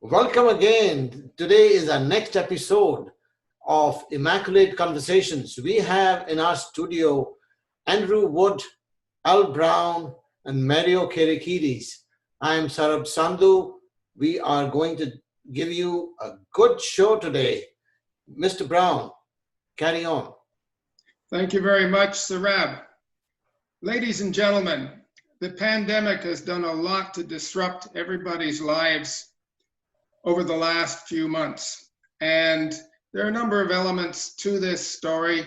Welcome again. Today is our next episode of Immaculate Conversations. We have in our studio Andrew Wood, Al Brown, and Mario Kerikidis. I am Sarab Sandhu. We are going to give you a good show today. Mr. Brown, carry on. Thank you very much, Sarab. Ladies and gentlemen, the pandemic has done a lot to disrupt everybody's lives over the last few months. And there are a number of elements to this story.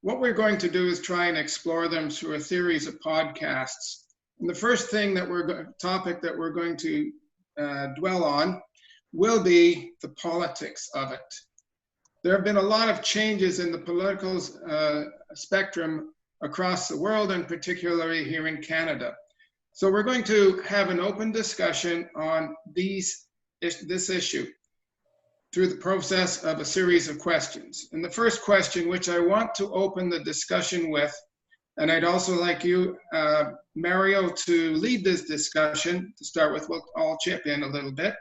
What we're going to do is try and explore them through a series of podcasts. And the first topic that we're going to dwell on will be the politics of it. There have been a lot of changes in the political spectrum across the world, and particularly here in Canada. So we're going to have an open discussion on this issue through the process of a series of questions. And the first question, which I want to open the discussion with, and I'd also like you, Mario, to lead this discussion. To start with, we'll all chip in a little bit,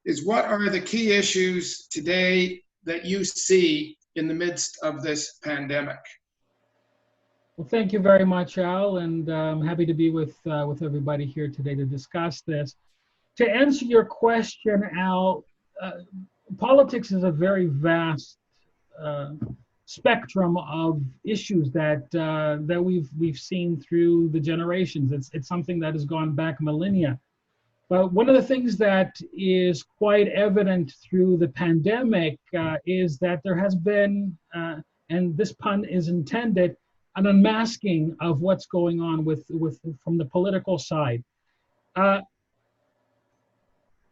is what are the key issues today that you see in the midst of this pandemic? Well, thank you very much, Al, and I'm happy to be with everybody here today to discuss this. To answer your question, Al, politics is a very vast spectrum of issues that we've seen through the generations. It's something that has gone back millennia. But one of the things that is quite evident through the pandemic is that there has been, and this pun is intended, an unmasking of what's going on from the political side.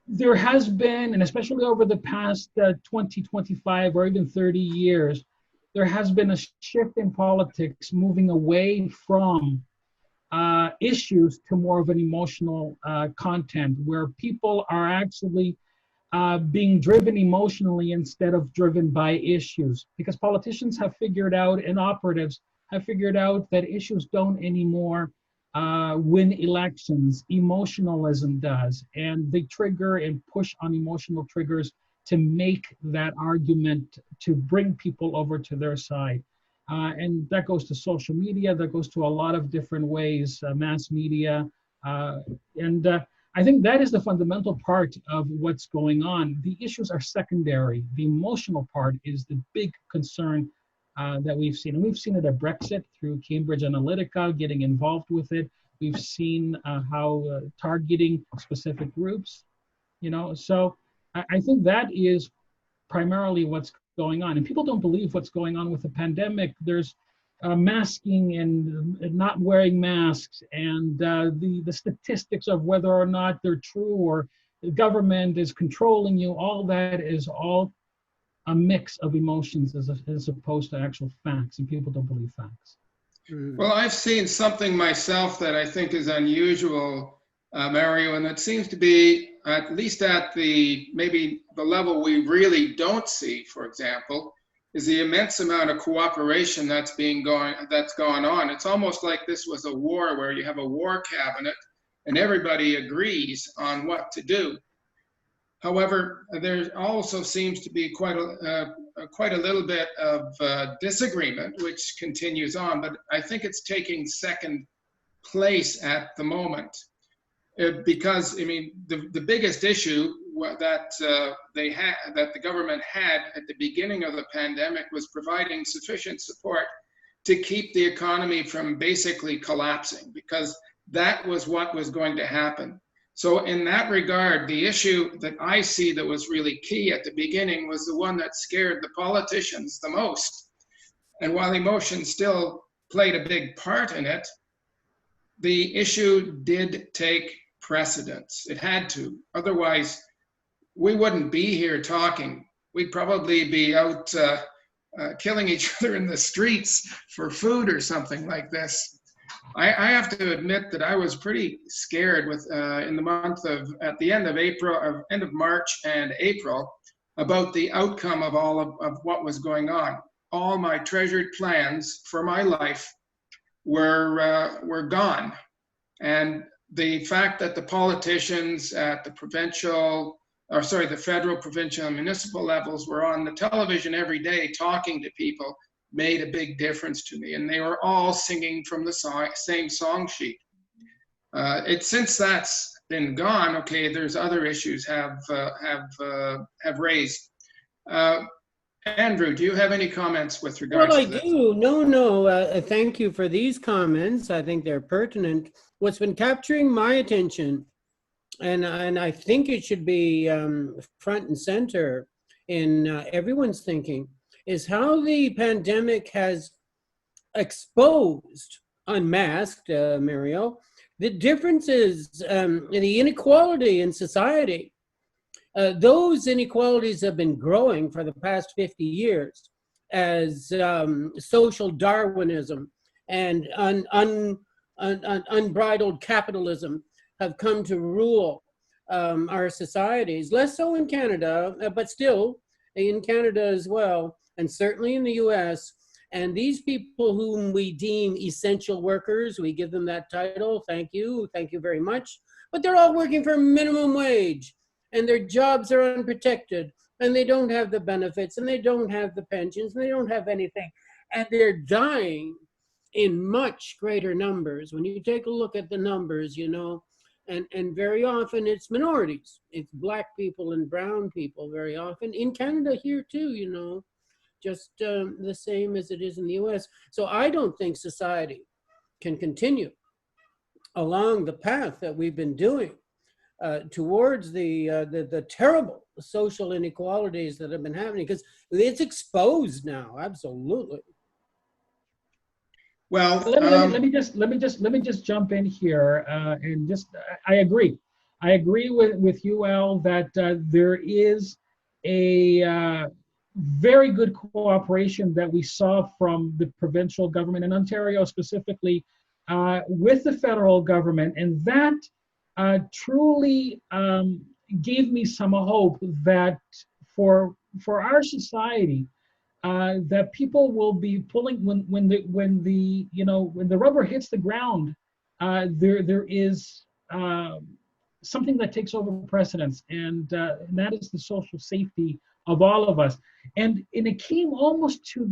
There has been, and especially over the past 20, 25, or even 30 years, there has been a shift in politics moving away from issues to more of an emotional content, where people are actually being driven emotionally instead of driven by issues. Because politicians have figured out, and operatives have figured out, that issues don't anymore win elections. Emotionalism does, and they trigger and push on emotional triggers to make that argument to bring people over to their side. And that goes to social media, that goes to a lot of different ways, mass media. And I think that is the fundamental part of what's going on. The issues are secondary. The emotional part is the big concern that we've seen. And we've seen it at Brexit through Cambridge Analytica getting involved with it. We've seen how targeting specific groups, So I think that is primarily what's going on. And people don't believe what's going on with the pandemic. There's masking and not wearing masks, and the statistics of whether or not they're true, or the government is controlling you. All that is all a mix of emotions as opposed to actual facts, and people don't believe facts. Well, I've seen something myself that I think is unusual, Mario, and it seems to be, at least at maybe the level we really don't see, for example, is the immense amount of cooperation that's gone on. It's almost like this was a war where you have a war cabinet and everybody agrees on what to do. However, there also seems to be quite a little bit of disagreement, which continues on, but I think it's taking second place at the moment. Because, I mean, the biggest issue that the government had at the beginning of the pandemic was providing sufficient support to keep the economy from basically collapsing, because that was what was going to happen. So in that regard, the issue that I see that was really key at the beginning was the one that scared the politicians the most. And while emotion still played a big part in it, the issue did take precedence. It had to. Otherwise, we wouldn't be here talking. We'd probably be out killing each other in the streets for food or something like this. I have to admit that I was pretty scared in the month at the end of March and April, about the outcome of all of what was going on. All my treasured plans for my life were gone. And the fact that the politicians at the provincial, the federal, provincial, and municipal levels were on the television every day talking to people made a big difference to me. And they were all singing from the same song sheet. Since that's been gone, okay, there's other issues have raised. Andrew, do you have any comments with regards Well, I to this? do. No. Thank you for these comments. I think they're pertinent. What's been capturing my attention, and I think it should be front and center in everyone's thinking, is how the pandemic has exposed, unmasked, Mario, the differences, the inequality in society. Those inequalities have been growing for the past 50 years as social Darwinism and unbridled capitalism have come to rule our societies. Less so in Canada, but still in Canada as well, and certainly in the US. And these people whom we deem essential workers, we give them that title. Thank you very much. But they're all working for minimum wage, and their jobs are unprotected, and they don't have the benefits, and they don't have the pensions, and they don't have anything. And they're dying in much greater numbers. When you take a look at the numbers, you know, and very often it's minorities. It's Black people and brown people very often. In Canada here too, you know, just the same as it is in the US. So I don't think society can continue along the path that we've been doing towards the terrible social inequalities that have been happening, because it's exposed now, absolutely. Well, let me just jump in here and just I agree with you, Al, that there is a very good cooperation that we saw from the provincial government in Ontario specifically with the federal government, and that truly gave me some hope that for our society, that people will be pulling when the rubber hits the ground. There is something that takes over precedence, and that is the social safety of all of us. And it came almost to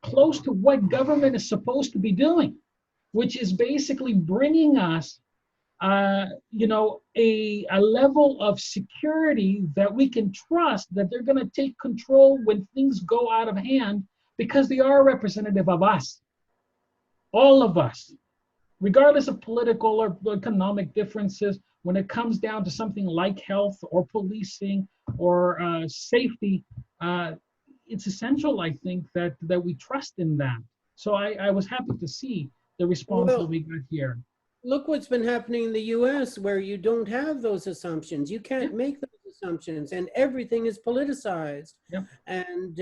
close to what government is supposed to be doing, which is basically bringing us a level of security that we can trust that they're going to take control when things go out of hand, because they are representative of us, all of us, regardless of political or economic differences. When it comes down to something like health or policing or safety, it's essential, I think, that we trust in that. So I was happy to see the response that we got here. Look what's been happening in the US, where you don't have those assumptions. You can't make those assumptions, and everything is politicized. Yep. And,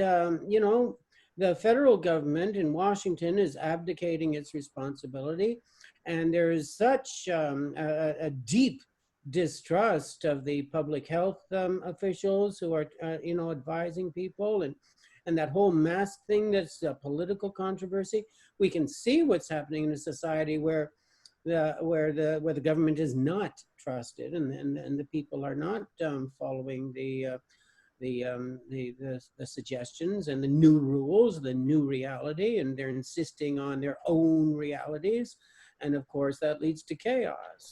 the federal government in Washington is abdicating its responsibility. And there is such a deep distrust of the public health officials who are, advising people, and that whole mask thing that's a political controversy. We can see what's happening in a society where the government is not trusted, and the people are not following the suggestions and the new rules, the new reality, and they're insisting on their own realities, and of course that leads to chaos.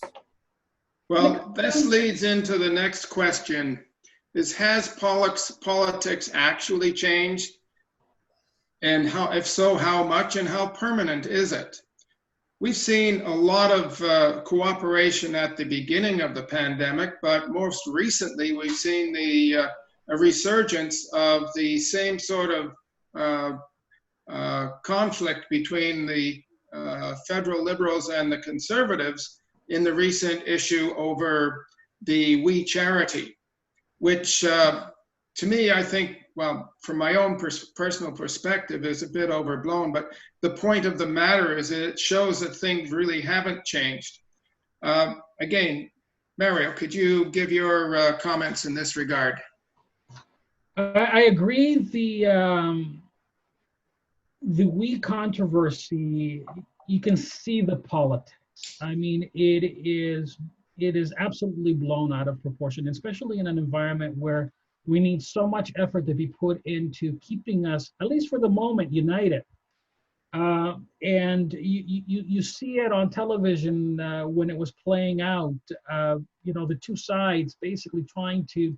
Well, this leads into the next question: has politics actually changed, and how, if so, how much, and how permanent is it? We've seen a lot of cooperation at the beginning of the pandemic, but most recently we've seen a resurgence of the same sort of conflict between the federal Liberals and the Conservatives in the recent issue over the We Charity, which to me, I think, well, from my own personal perspective, is a bit overblown, but the point of the matter is that it shows that things really haven't changed. Again, Mario, could you give your comments in this regard? I agree. The We controversy, you can see the politics. I mean, it is, it is absolutely blown out of proportion, especially in an environment where we need so much effort to be put into keeping us, at least for the moment, united. And you see it on television when it was playing out. The two sides basically trying to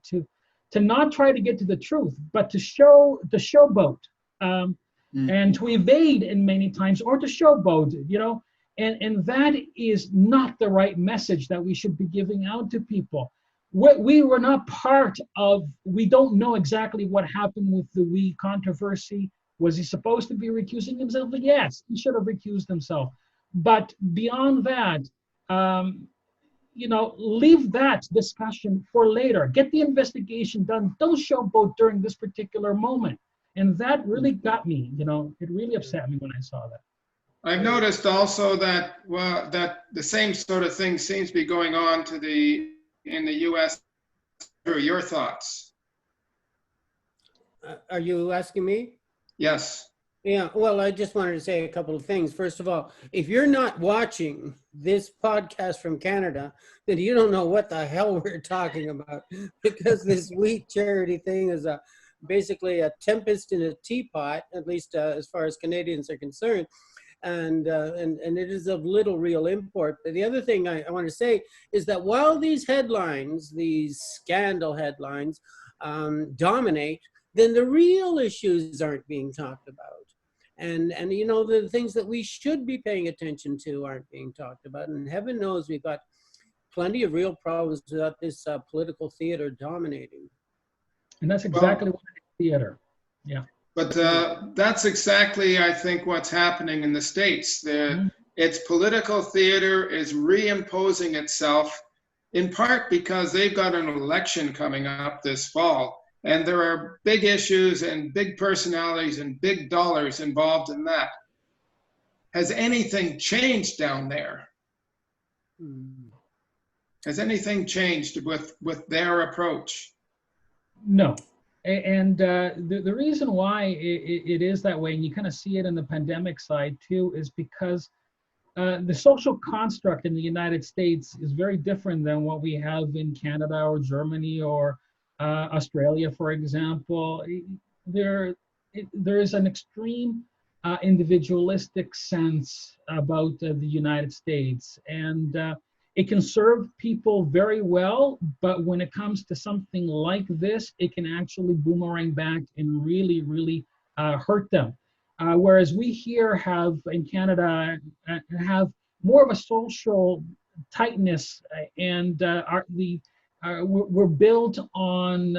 not try to get to the truth, but to show the showboat, and to evade in many times, or to showboat. And that is not the right message that we should be giving out to people. We were not part of. We don't know exactly what happened with the Wee controversy. Was he supposed to be recusing himself? Yes, he should have recused himself. But beyond that, leave that discussion for later. Get the investigation done. Don't showboat during this particular moment. And that really got me. It really upset me when I saw that. I've noticed also that that the same sort of thing seems to be going on in the U.S. What are your thoughts? Are you asking me? Yes. Yeah, well, I just wanted to say a couple of things. First of all, if you're not watching this podcast from Canada, then you don't know what the hell we're talking about, because this wheat charity thing is basically a tempest in a teapot, at least as far as Canadians are concerned. And it is of little real import. But the other thing I want to say is that while these headlines, these scandal headlines, dominate, then the real issues aren't being talked about. And the things that we should be paying attention to aren't being talked about. And heaven knows we've got plenty of real problems without this political theater dominating. And that's exactly what it is, theater. Yeah. But that's exactly, I think, what's happening in the States. Its political theater is reimposing itself, in part because they've got an election coming up this fall. And there are big issues and big personalities and big dollars involved in that. Has anything changed down there? Has anything changed with their approach? No. And the reason why it is that way, and you kind of see it in the pandemic side too, is because the social construct in the United States is very different than what we have in Canada or Germany or Australia, for example. There is an extreme individualistic sense about the United States, and it can serve people very well, but when it comes to something like this, it can actually boomerang back and really, really hurt them. Whereas we here have, in Canada, have more of a social tightness, and we're built on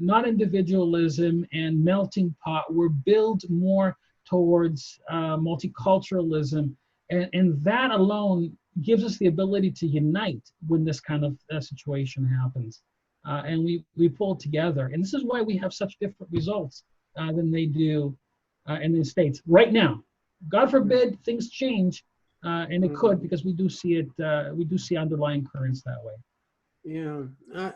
not individualism and melting pot. We're built more towards multiculturalism, and that alone gives us the ability to unite when this kind of situation happens. And we pull together. And this is why we have such different results than they do in the States right now. God forbid things change, and it could, because we do see it. We do see underlying currents that way. Yeah,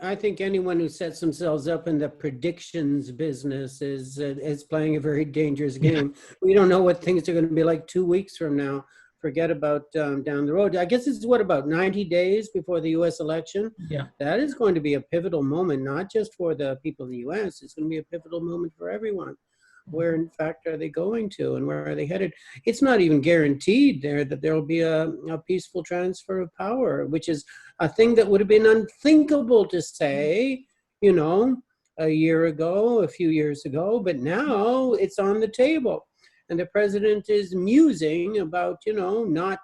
I think anyone who sets themselves up in the predictions business is playing a very dangerous game. Yeah. We don't know what things are going to be like 2 weeks from now. Forget about down the road. I guess it's about 90 days before the U.S. election. Yeah, that is going to be a pivotal moment, not just for the people in the U.S. It's going to be a pivotal moment for everyone. Where, in fact, are they going to, and where are they headed? It's not even guaranteed that there will be a peaceful transfer of power, which is a thing that would have been unthinkable to say, a year ago, a few years ago. But now it's on the table, and the president is musing about, not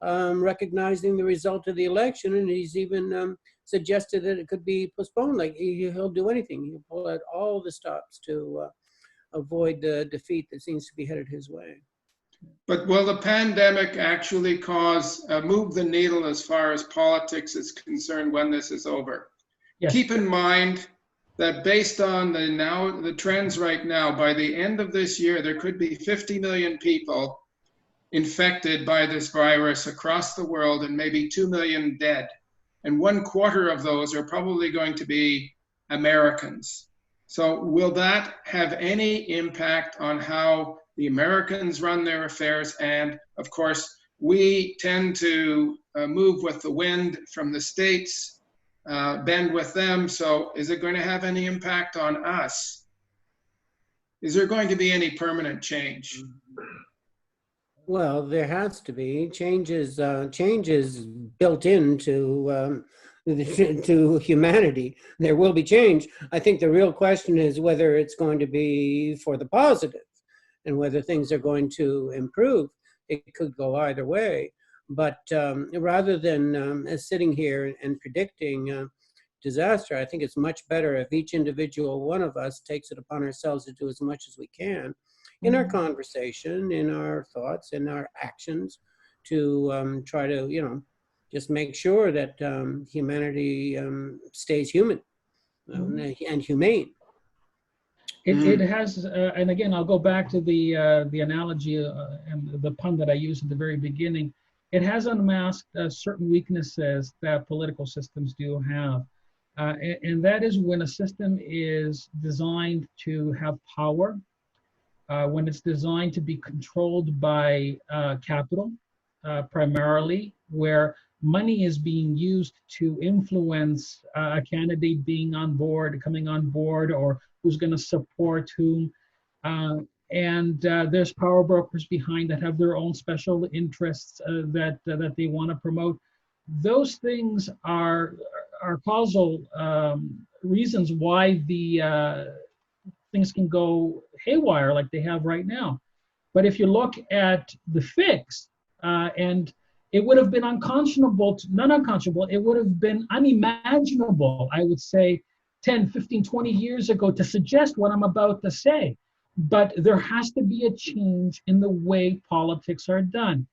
recognizing the result of the election, and he's even suggested that it could be postponed. Like he'll do anything. He'll pull out all the stops to avoid the defeat that seems to be headed his way. But will the pandemic actually move the needle as far as politics is concerned when this is over? Yes. Keep in mind that based on the trends right now, by the end of this year, there could be 50 million people infected by this virus across the world and maybe 2 million dead. And 1/4 of those are probably going to be Americans. So will that have any impact on how the Americans run their affairs and, of course, we tend to move with the wind from the States, bend with them. So is it going to have any impact on us? Is there going to be any permanent change? Well, there has to be changes built into to humanity. There will be change. I think the real question is whether it's going to be for the positive and whether things are going to improve. It could go either way. But rather than sitting here and predicting disaster, I think it's much better if each individual one of us takes it upon ourselves to do as much as we can in our conversation, in our thoughts, in our actions, to try to, just make sure that humanity stays human and humane. It has, and again, I'll go back to the analogy and the pun that I used at the very beginning. It has unmasked certain weaknesses that political systems do have. And that is when a system is designed to have power, when it's designed to be controlled by capital, primarily, where money is being used to influence a candidate being on board, coming on board, or who's going to support whom. And there's power brokers behind that have their own special interests that they want to promote. Those things are causal reasons why the things can go haywire like they have right now. But if you look at the fix, and it would have been not unconscionable, it would have been unimaginable, I would say, 10, 15, 20 years ago to suggest what I'm about to say. But there has to be a change in the way politics are done.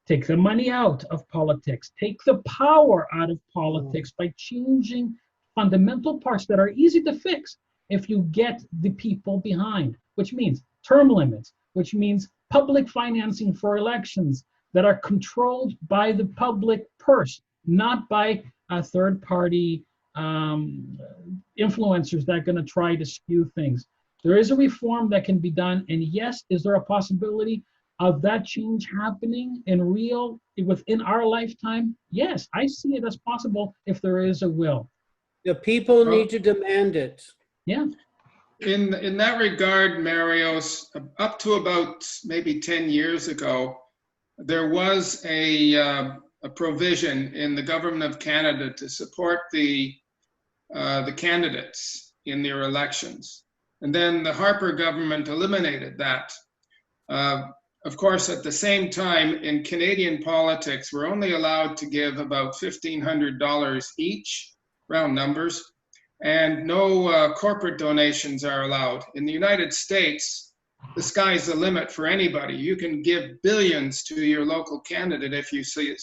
Take the money out of politics. Take the power out of politics by changing fundamental parts that are easy to fix if you get the people behind, which means term limits, which means public financing for elections that are controlled by the public purse, not by third-party influencers that are going to try to skew things. There is a reform that can be done, and yes, is there a possibility of that change happening within our lifetime? Yes, I see it as possible if there is a will. The people need to demand it. Yeah. In that regard, Marios, up to about maybe 10 years ago, there was a provision in the government of Canada to support the candidates in their elections. And then the Harper government eliminated that. Of course, at the same time, in Canadian politics, we're only allowed to give about $1,500 each, round numbers, and no corporate donations are allowed. In the United States, the sky's the limit for anybody. You can give billions to your local candidate if you see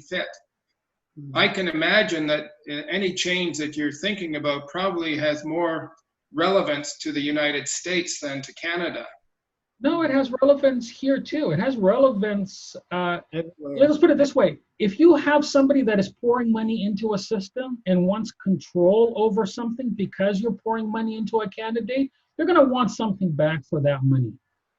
fit. I can imagine that any change that you're thinking about probably has more relevance to the United States than to Canada. No, it has relevance here too. It has relevance. Let's put it this way. If you have somebody that is pouring money into a system and wants control over something because you're pouring money into a candidate, they're going to want something back for that money.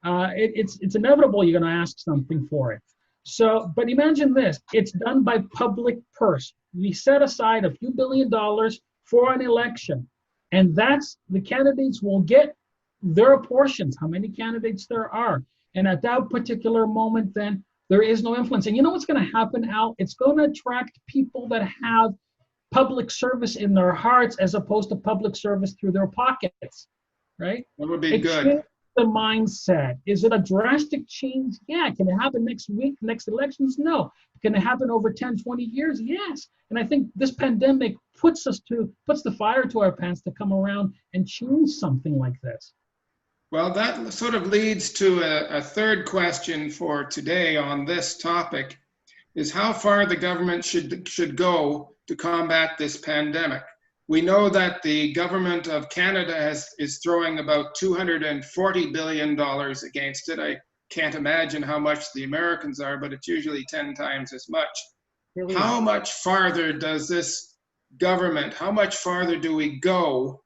It's inevitable you're going to ask something for it. So, but imagine this. It's done by public purse. We set aside a few $1 billion for an election, and that's the candidates will get their portions, how many candidates there are. And at that particular moment, then there is no influence. And you know what's going to happen, Al? It's going to attract people that have public service in their hearts as opposed to public service through their pockets, right? That would be good. Changes the mindset. Is it a drastic change? Yeah. Can it happen next week, next elections? No. Can it happen over 10, 20 years? Yes. And I think this pandemic puts the fire to our pants to come around and change something like this. Well, that sort of leads to a third question for today on this topic, is how far the government should go to combat this pandemic. We know that the government of Canada is throwing about $240 billion against it. I can't imagine how much the Americans are, but it's usually 10 times as much. Really? How much farther does this government, how much farther do we go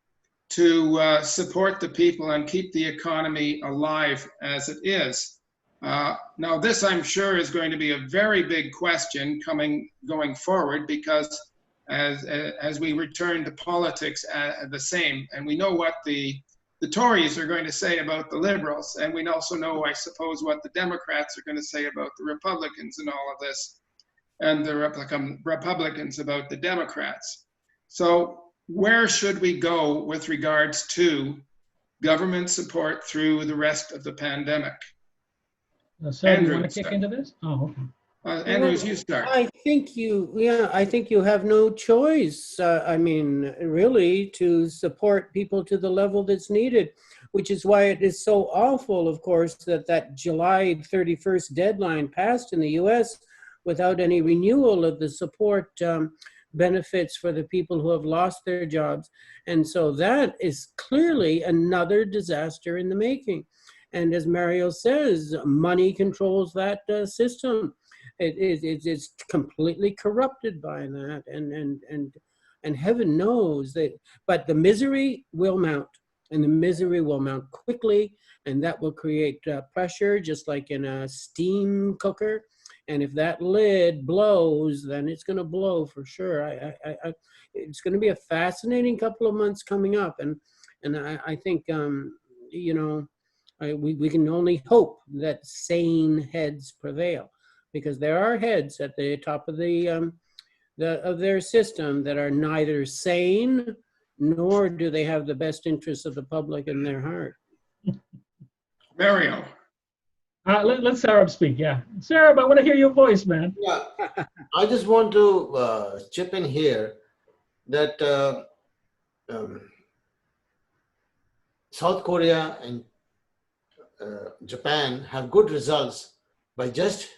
to support the people and keep the economy alive as it is? Now, this, I'm sure, is going to be a very big question going forward, because as we return to politics, the same, and we know what the Tories are going to say about the Liberals, and we also know, I suppose, what the Democrats are going to say about the Republicans and all of this, and the Republicans about the Democrats. So where should we go with regards to government support through the rest of the pandemic? So do you want to kick into this? Oh, okay. Andrews, you start. I think you have no choice. I mean, really, to support people to the level that's needed, which is why it is so awful, of course, that July 31st deadline passed in the U.S. without any renewal of the support benefits for the people who have lost their jobs. And so that is clearly another disaster in the making. And as Mario says, money controls that system. It's completely corrupted by that, and heaven knows that. But the misery will mount, and the misery will mount quickly, and that will create pressure, just like in a steam cooker. And if that lid blows, then it's going to blow for sure. It's going to be a fascinating couple of months coming up, and I think we can only hope that sane heads prevail, because there are heads at the top of of their system that are neither sane nor do they have the best interests of the public in their heart. Mario. Let Sarah speak. Yeah, Sarah, I want to hear your voice, man. Yeah, I just want to chip in here that South Korea and Japan have good results by just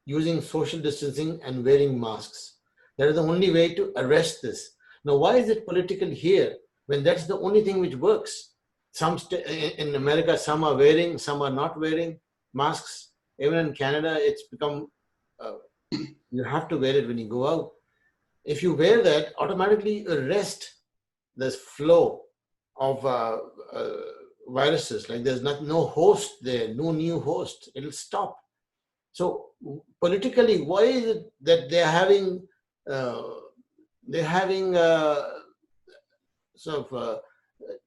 using social distancing and wearing masks. That is the only way to arrest this. Now, why is it political here when that's the only thing which works? In America, some are wearing, some are not wearing masks. Even in Canada, it's become, you have to wear it when you go out. If you wear that, automatically arrest this flow of viruses. Like there's no host there, no new host. It'll stop. So politically, why is it that they're having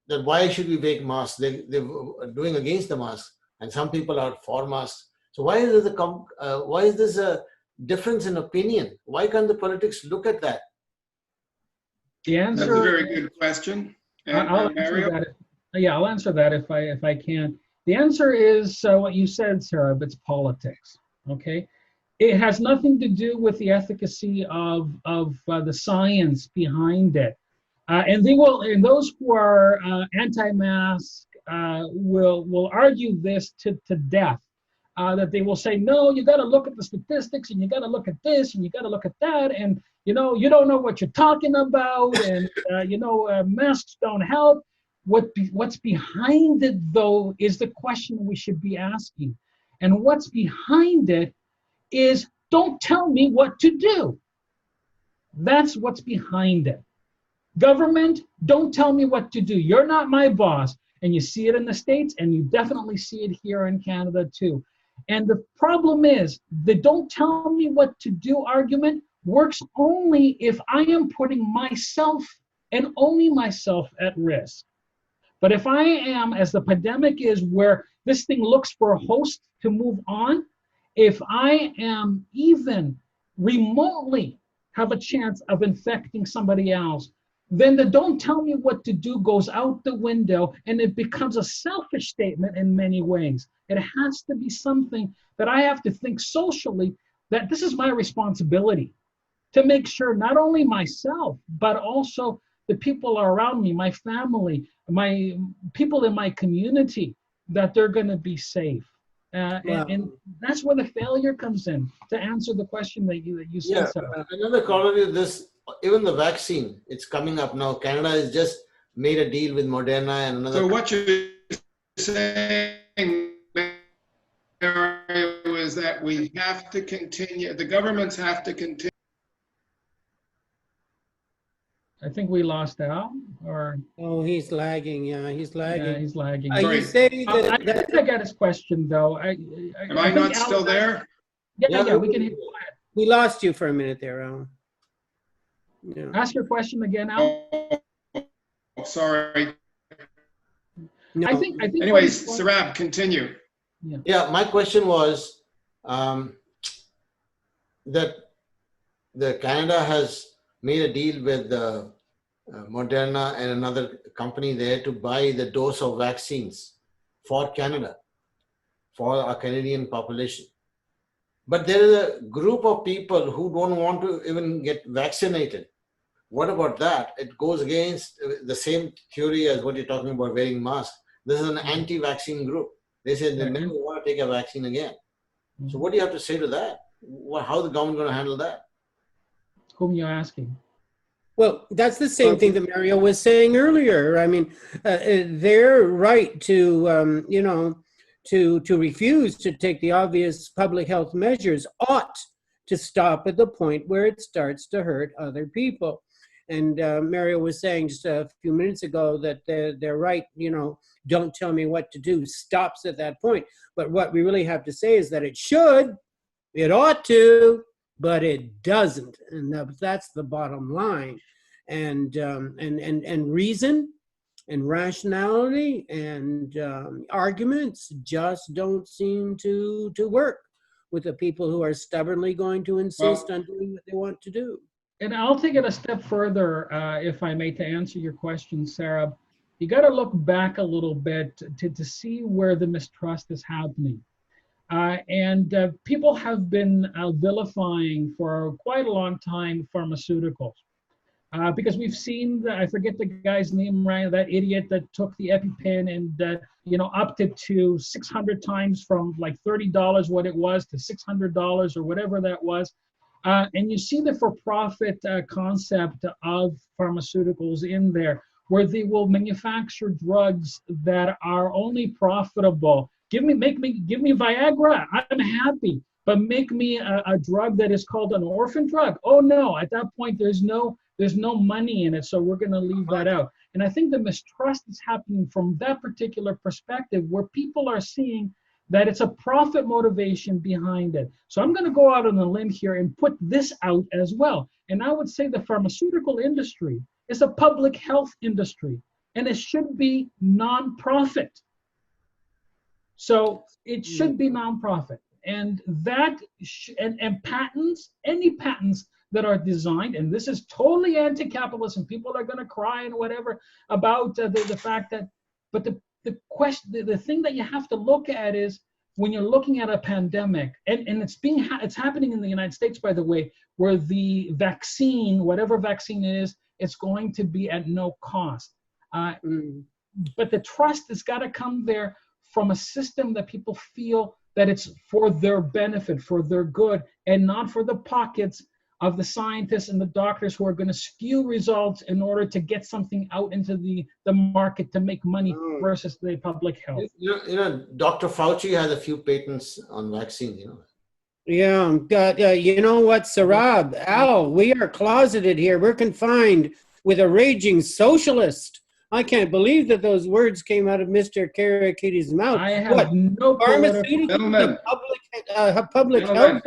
that why should we make masks? They're doing against the masks, and some people are for masks. So why is this a difference in opinion? Why can't the politics look at that? The answer. That's a very good question. I'll answer that. I'll answer that if I can. The answer is what you said, Sarah. But it's politics. Okay, it has nothing to do with the efficacy of the science behind it, and those who are anti-mask will argue this to death. That they will say, no, you got to look at the statistics, and you got to look at this, and you got to look at that, and you don't know what you're talking about, and masks don't help. What's behind it, though, is the question we should be asking. And what's behind it is, don't tell me what to do. That's what's behind it. Government, don't tell me what to do. You're not my boss. And you see it in the States, and you definitely see it here in Canada too. And the problem is, the don't tell me what to do argument works only if I am putting myself and only myself at risk. But if I am, as the pandemic is, where this thing looks for a host to move on, if I am even remotely have a chance of infecting somebody else, then the don't tell me what to do goes out the window, and it becomes a selfish statement in many ways. It has to be something that I have to think socially, that this is my responsibility to make sure not only myself, but also the people around me, my family, my people in my community, that they're going to be safe. And that's where the failure comes in, to answer the question that you said. Yeah, another corollary of this, even the vaccine, it's coming up now. Canada has just made a deal with Moderna and another. So what you're saying, Mario, is that we have to continue, the governments have to continue. I think we lost Al, or Oh, he's lagging. Yeah, he's yeah, lagging. he's lagging. You Sorry. say I that, think I got his question though. Am I not think still Al- there? Yeah, we can we lost you for a minute there, Alan. Yeah. ask your question again, Al. Oh, sorry. No. I think. Anyways, Sarab, continue. Yeah, my question was that the Canada has made a deal with Moderna and another company there to buy the dose of vaccines for Canada, for our Canadian population. But there is a group of people who don't want to even get vaccinated. What about that? It goes against the same theory as what you're talking about wearing masks. This is an anti-vaccine group. They say they never want to take a vaccine again. So what do you have to say to that? How is the government going to handle that? Whom you're asking? Well, that's the same thing that Mario was saying earlier. I mean, their right to, to refuse to take the obvious public health measures ought to stop at the point where it starts to hurt other people. And Mario was saying just a few minutes ago that their right, don't tell me what to do, stops at that point. But what we really have to say is that it should, it ought to, but it doesn't, and that's the bottom line. And reason and rationality and arguments just don't seem to work with the people who are stubbornly going to insist on doing what they want to do. And I'll take it a step further, if I may, to answer your question, Sarah. You got to look back a little bit to see where the mistrust is happening. And people have been vilifying for quite a long time pharmaceuticals. Because we've seen, I forget the guy's name, right? That idiot that took the EpiPen and upped it to 600 times from like $30 what it was to $600 or whatever that was. And you see the for-profit concept of pharmaceuticals in there, where they will manufacture drugs that are only profitable. Give me Viagra, I'm happy, but make me a drug that is called an orphan drug. Oh no, at that point there's no money in it, so we're going to leave that out. And I think the mistrust is happening from that particular perspective, where people are seeing that it's a profit motivation behind it. So I'm going to go out on a limb here and put this out as well. And I would say the pharmaceutical industry is a public health industry, and it should be nonprofit. So it should be nonprofit. And that and patents, any patents that are designed, and this is totally anti-capitalist, and people are going to cry and whatever about the fact that, but the question, the thing that you have to look at is when you're looking at a pandemic, and it's happening in the United States, by the way, where the vaccine, whatever vaccine it is, it's going to be at no cost. But the trust has got to come there from a system that people feel that it's for their benefit, for their good, and not for the pockets of the scientists and the doctors who are going to skew results in order to get something out into the market to make money versus the public health. Dr. Fauci has a few patents on vaccines, Yeah, you know what, Sarab, Al, we are closeted here. We're confined with a raging socialist. I can't believe that those words came out of Mr. Karakiti's mouth. I have no pharmaceutical, public health,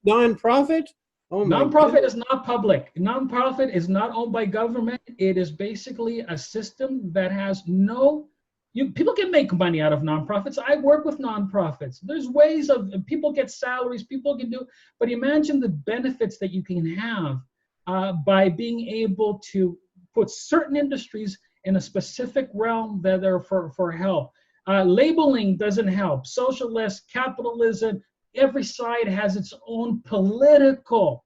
nonprofit? Oh, nonprofit is not public. Nonprofit is not owned by government. It is basically a system that has people can make money out of nonprofits. I work with nonprofits. There's ways people get salaries, people can do, but imagine the benefits that you can have by being able to put certain industries in a specific realm that are for help. Labeling doesn't help. Socialist, capitalism, every side has its own political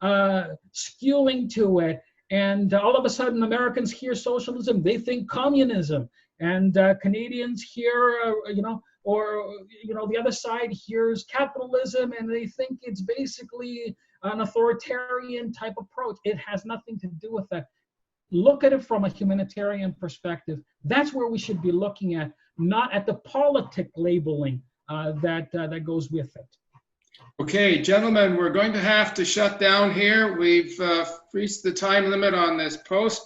skewing to it. And all of a sudden, Americans hear socialism, they think communism. And Canadians hear, the other side hears capitalism, and they think it's basically an authoritarian type approach. It has nothing to do with that. Look at it from a humanitarian perspective. That's where we should be looking at, not at the politic labeling that goes with it. Okay, gentlemen, we're going to have to shut down here. We've reached the time limit on this post.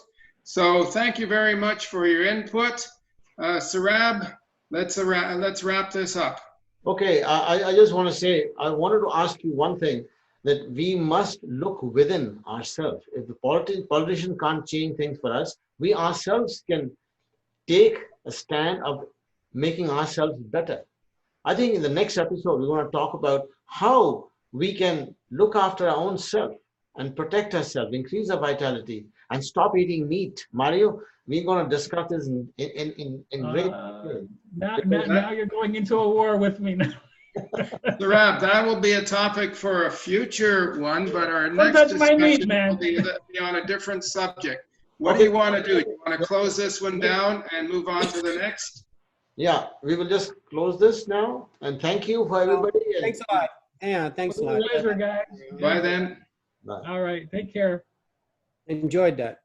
So thank you very much for your input. Sarab, let's wrap this up. Okay, I just want to say, I wanted to ask you one thing, that we must look within ourselves. If the politician can't change things for us, we ourselves can take a stand of making ourselves better. I think in the next episode, we're going to talk about how we can look after our own self and protect ourselves, increase our vitality, and stop eating meat. Mario, we're going to discuss this in great detail. Now you're going into a war with me now. Sarab, that will be a topic for a future one, but our Don't next touch my meat, discussion man. will be on a different subject. What do you want to do? Do you want to close this one down and move on to the next? Yeah, we will just close this now. And thank you for everybody. Thanks a lot. Yeah, thanks a lot. Pleasure, guys. Bye then. Bye. All right, take care. Enjoyed that.